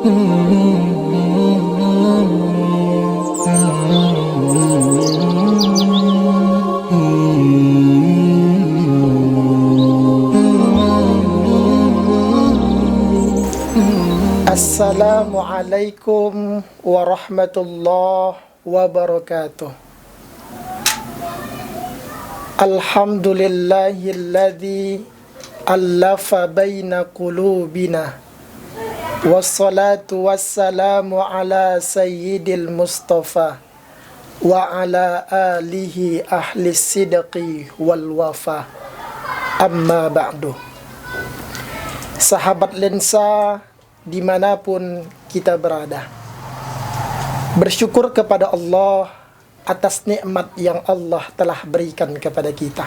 Assalamualaikum warahmatullahi wabarakatuh. Alhamdulillahilladzi allafa baina qulubina. Wassalatu wassalamu ala sayyidil mustafa wa ala alihi ahli sidqi wal wafa. Amma ba'du. Sahabat lensa dimanapun kita berada, bersyukur kepada Allah atas nikmat yang Allah telah berikan kepada kita.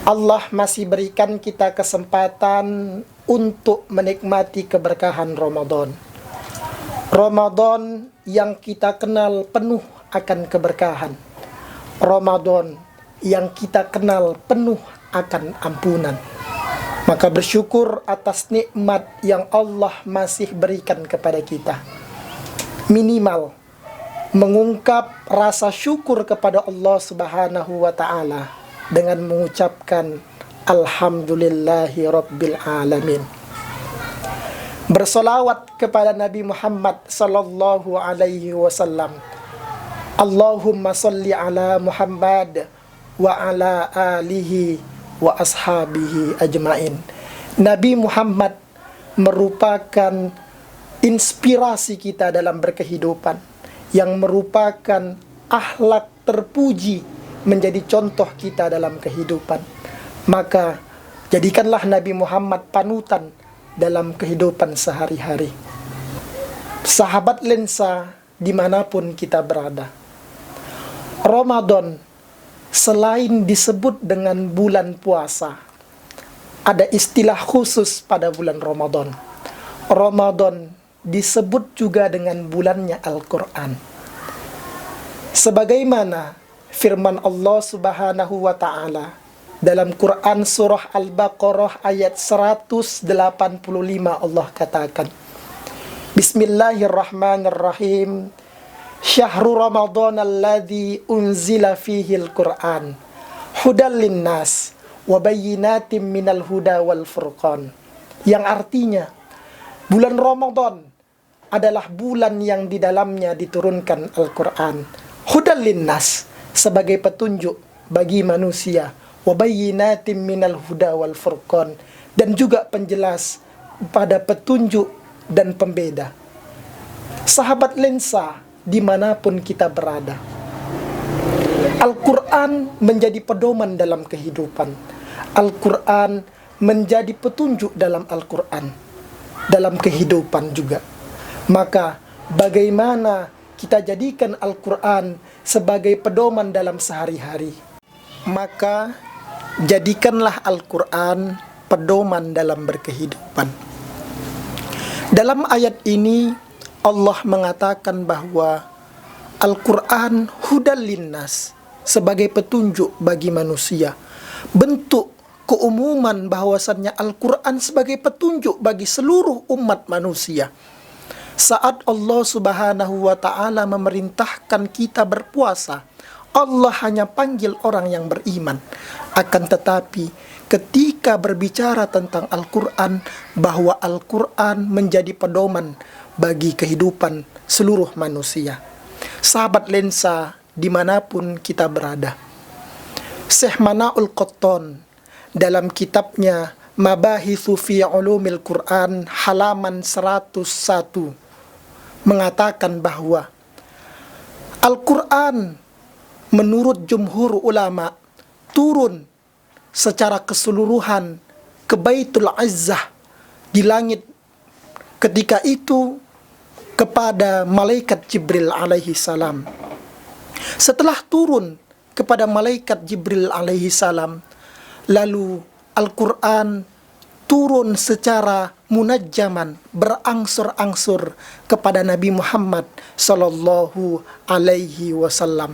Allah masih berikan kita kesempatan untuk menikmati keberkahan Ramadan. Ramadan yang kita kenal penuh akan keberkahan. Ramadan yang kita kenal penuh akan ampunan. Maka bersyukur atas nikmat yang Allah masih berikan kepada kita. Minimal mengungkap rasa syukur kepada Allah Subhanahu wa ta'ala dengan mengucapkan Alhamdulillahi Rabbil Alamin. Bersolawat kepada Nabi Muhammad sallallahu alaihi wasallam. Allahumma salli ala Muhammad wa ala alihi wa ashabihi ajmain. Nabi Muhammad merupakan inspirasi kita dalam berkehidupan, yang merupakan akhlak terpuji, menjadi contoh kita dalam kehidupan. Maka jadikanlah Nabi Muhammad panutan dalam kehidupan sehari-hari. Sahabat lensa dimanapun kita berada, Ramadan selain disebut dengan bulan puasa, ada istilah khusus pada bulan Ramadan. Ramadan disebut juga dengan bulannya Al-Quran. Sebagaimana firman Allah Subhanahu wa ta'ala dalam Quran surah Al-Baqarah ayat 185, Allah katakan, Bismillahirrahmanirrahim. Syahrul Ramadan alladzi unzila fihi al-Quran hudal linnas wa bayyinatin minal huda wal furqan. Yang artinya, bulan Ramadan adalah bulan yang di dalamnya diturunkan Al-Quran. Hudal linnas, sebagai petunjuk bagi manusia, wa bayyinatin minal huda wal furqan, dan juga penjelas pada petunjuk dan pembeda. Sahabat lensa dimanapun kita berada, Al-Quran menjadi pedoman dalam kehidupan. Al-Quran menjadi petunjuk dalam Al-Quran, dalam kehidupan juga. Maka bagaimana kita jadikan Al-Quran sebagai pedoman dalam sehari-hari? Maka jadikanlah Al-Quran pedoman dalam berkehidupan. Dalam ayat ini Allah mengatakan bahwa Al-Quran hudal linnas, sebagai petunjuk bagi manusia. Bentuk keumuman bahwasannya Al-Quran sebagai petunjuk bagi seluruh umat manusia. Saat Allah Subhanahu wa ta'ala memerintahkan kita berpuasa, Allah hanya panggil orang yang beriman. Akan tetapi ketika berbicara tentang Al-Quran, bahwa Al-Quran menjadi pedoman bagi kehidupan seluruh manusia. Sahabat lensa dimanapun kita berada, Syekh Mana'ul Qattan dalam kitabnya Mabahithu fi Ulumil Quran halaman 101 mengatakan bahwa Al-Quran menurut jumhur ulama turun secara keseluruhan ke Baitul Izzah di langit ketika itu kepada malaikat Jibril alaihi salam. Setelah turun kepada malaikat Jibril alaihi salam, lalu Al-Quran turun secara munajjaman, berangsur-angsur kepada Nabi Muhammad sallallahu alaihi wasallam.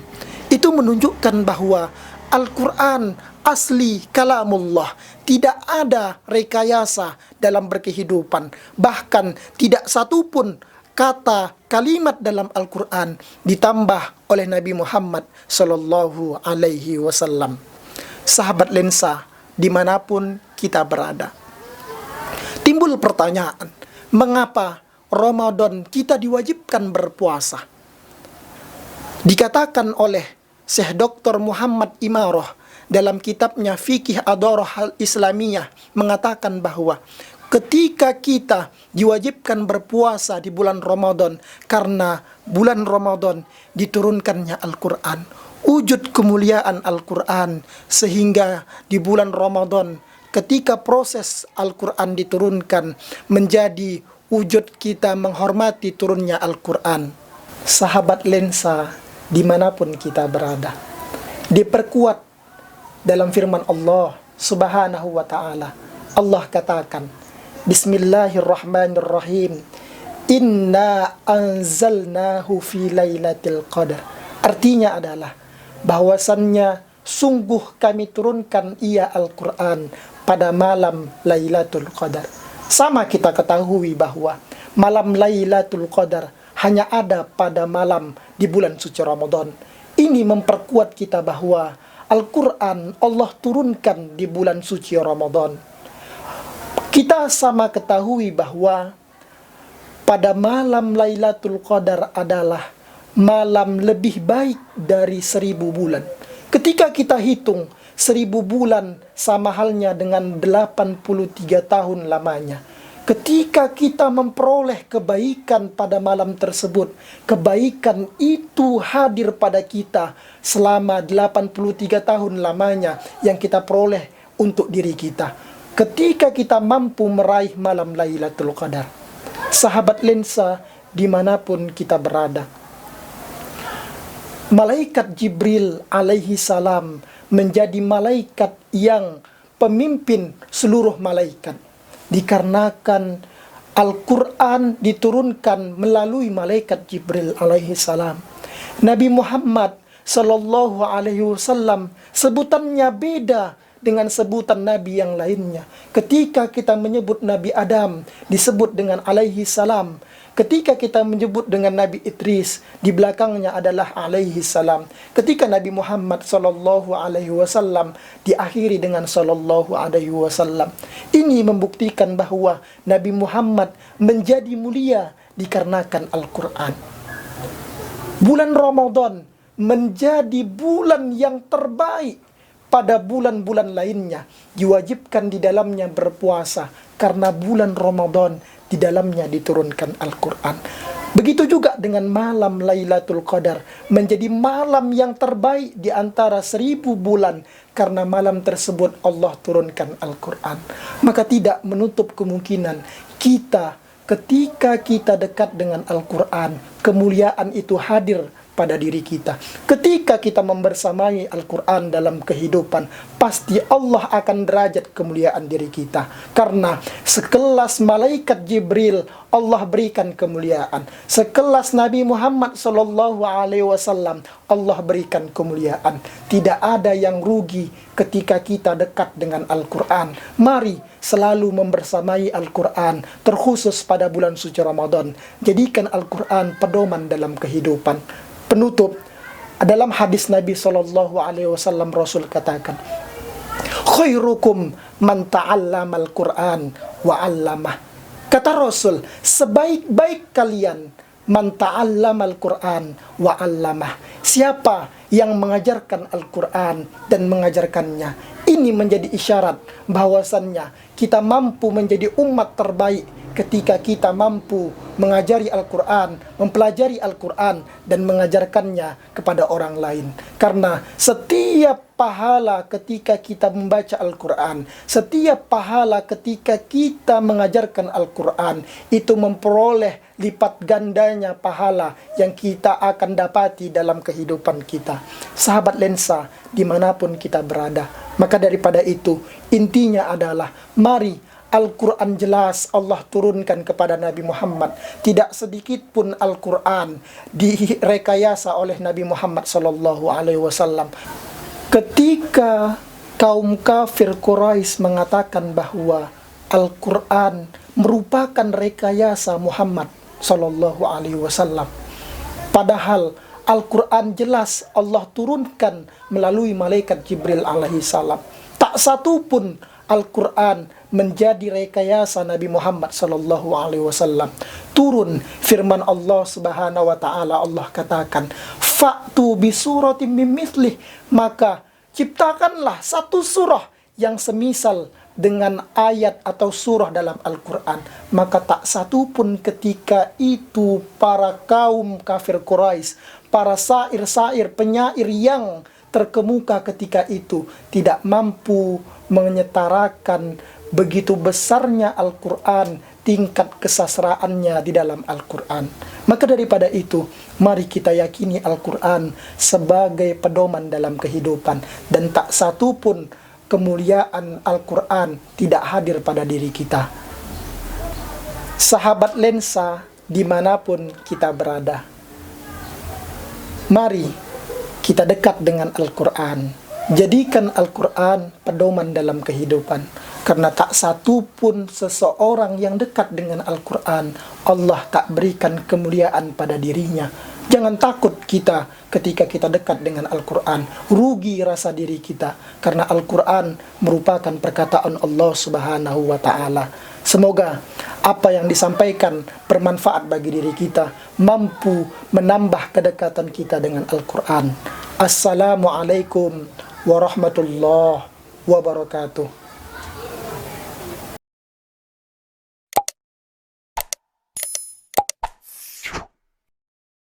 Itu menunjukkan bahwa Al-Quran asli kalamullah. Tidak ada rekayasa dalam berkehidupan. Bahkan tidak satupun kata kalimat dalam Al-Quran ditambah oleh Nabi Muhammad Sallallahu Alaihi Wasallam. Sahabat lensa, dimanapun kita berada, timbul pertanyaan, mengapa Ramadan kita diwajibkan berpuasa? Dikatakan oleh Syekh Dr. Muhammad Imarah dalam kitabnya Fikih Ad-Darah Al-Islamiyah mengatakan bahwa ketika kita diwajibkan berpuasa di bulan Ramadan karena bulan Ramadan diturunkannya Al-Quran, wujud kemuliaan Al-Quran, sehingga di bulan Ramadan ketika proses Al-Quran diturunkan menjadi wujud kita menghormati turunnya Al-Quran. Sahabat lensa, dimanapun kita berada, diperkuat dalam firman Allah Subhanahu wa ta'ala. Allah katakan, Bismillahirrahmanirrahim, Inna anzalnahu fi lailatul qadar. Artinya adalah bahwasannya sungguh kami turunkan ia Al-Quran pada malam Lailatul Qadar. Sama kita ketahui bahwa malam Lailatul Qadar hanya ada pada malam di bulan suci Ramadan. Ini memperkuat kita bahwa Al-Quran Allah turunkan di bulan suci Ramadan. Kita sama ketahui bahwa pada malam Lailatul Qadar adalah malam lebih baik dari 1000 bulan. Ketika kita hitung 1000 bulan sama halnya dengan 83 tahun lamanya. Ketika kita memperoleh kebaikan pada malam tersebut, kebaikan itu hadir pada kita selama 83 tahun lamanya yang kita peroleh untuk diri kita. Ketika kita mampu meraih malam Lailatul Qadar. Sahabat lensa, dimanapun kita berada, Malaikat Jibril alaihi salam menjadi malaikat yang pemimpin seluruh malaikat. Dikarenakan Al-Quran diturunkan melalui malaikat Jibril alaihi salam. Nabi Muhammad Sallallahu Alaihi Wasallam sebutannya beda dengan sebutan Nabi yang lainnya. Ketika kita menyebut Nabi Adam disebut dengan alaihi salam. Ketika kita menyebut dengan Nabi Idris, di belakangnya adalah alaihi salam. Ketika Nabi Muhammad Sallallahu Alaihi Wasallam diakhiri dengan Sallallahu Alaihi Wasallam. Ini membuktikan bahwa Nabi Muhammad menjadi mulia dikarenakan Al-Quran. Bulan Ramadan menjadi bulan yang terbaik pada bulan-bulan lainnya, diwajibkan di dalamnya berpuasa karena bulan Ramadan di dalamnya diturunkan Al-Quran. Begitu juga dengan malam Lailatul Qadar menjadi malam yang terbaik di antara 1000 bulan karena malam tersebut Allah turunkan Al-Quran. Maka tidak menutup kemungkinan kita ketika kita dekat dengan Al-Quran, kemuliaan itu hadir pada diri kita. Ketika kita membersamai Al-Quran dalam kehidupan, pasti Allah akan derajat kemuliaan diri kita. Karena sekelas malaikat Jibril Allah berikan kemuliaan, sekelas Nabi Muhammad Sallallahu Alaihi Wasallam Allah berikan kemuliaan. Tidak ada yang rugi ketika kita dekat dengan Al-Quran. Mari selalu membersamai Al-Quran, terkhusus pada bulan suci Ramadan. Jadikan Al-Quran pedoman dalam kehidupan. Penutup, dalam hadis Nabi Sallallahu Alaihi Wasallam Rasul katakan, khairukum man ta'allama al-Quran wa 'allamah. Kata Rasul, sebaik-baik kalian man ta'allama al-Quran wa 'allamah. Siapa yang mengajarkan Al-Quran dan mengajarkannya. Ini menjadi isyarat bahwasannya kita mampu menjadi umat terbaik ketika kita mampu mengajari Al-Quran, mempelajari Al-Quran, dan mengajarkannya kepada orang lain. Karena setiap pahala ketika kita membaca Al-Quran, setiap pahala ketika kita mengajarkan Al-Quran, itu memperoleh lipat gandanya pahala yang kita akan dapati dalam kehidupan kita. Sahabat lensa, dimanapun kita berada. Maka daripada itu, intinya adalah mari Al-Quran jelas Allah turunkan kepada Nabi Muhammad. Tidak sedikit pun Al-Quran direkayasa oleh Nabi Muhammad Sallallahu Alaihi Wasallam. Ketika kaum kafir Quraisy mengatakan bahwa Al-Quran merupakan rekayasa Muhammad Sallallahu Alaihi Wasallam. Padahal Al-Quran jelas Allah turunkan melalui malaikat Jibril alaihi salam. Tak satu pun Al-Quran menjadi rekayasa Nabi Muhammad Sallallahu Alaihi Wasallam. Turun firman Allah Subhanahu Wa Taala, Allah katakan, "Fa'tu bi suratim min mithlih," maka ciptakanlah satu surah yang semisal dengan ayat atau surah dalam Al-Quran. Maka tak satu pun ketika itu para kaum kafir Quraisy, para syair-syair, penyair yang terkemuka ketika itu tidak mampu menyetarakan begitu besarnya Al-Quran, tingkat kesastraannya di dalam Al-Quran. Maka daripada itu, mari kita yakini Al-Quran sebagai pedoman dalam kehidupan, dan tak satu pun kemuliaan Al-Quran tidak hadir pada diri kita. Sahabat lensa dimanapun kita berada, mari kita dekat dengan Al-Quran. Jadikan Al-Quran pedoman dalam kehidupan. Karena tak satu pun seseorang yang dekat dengan Al-Quran, Allah tak berikan kemuliaan pada dirinya. Jangan takut kita ketika kita dekat dengan Al-Quran. Rugi rasa diri kita, karena Al-Quran merupakan perkataan Allah Subhanahu wa Ta'ala. Semoga apa yang disampaikan bermanfaat bagi diri kita, mampu menambah kedekatan kita dengan Al-Quran. Assalamualaikum warahmatullahi wabarakatuh.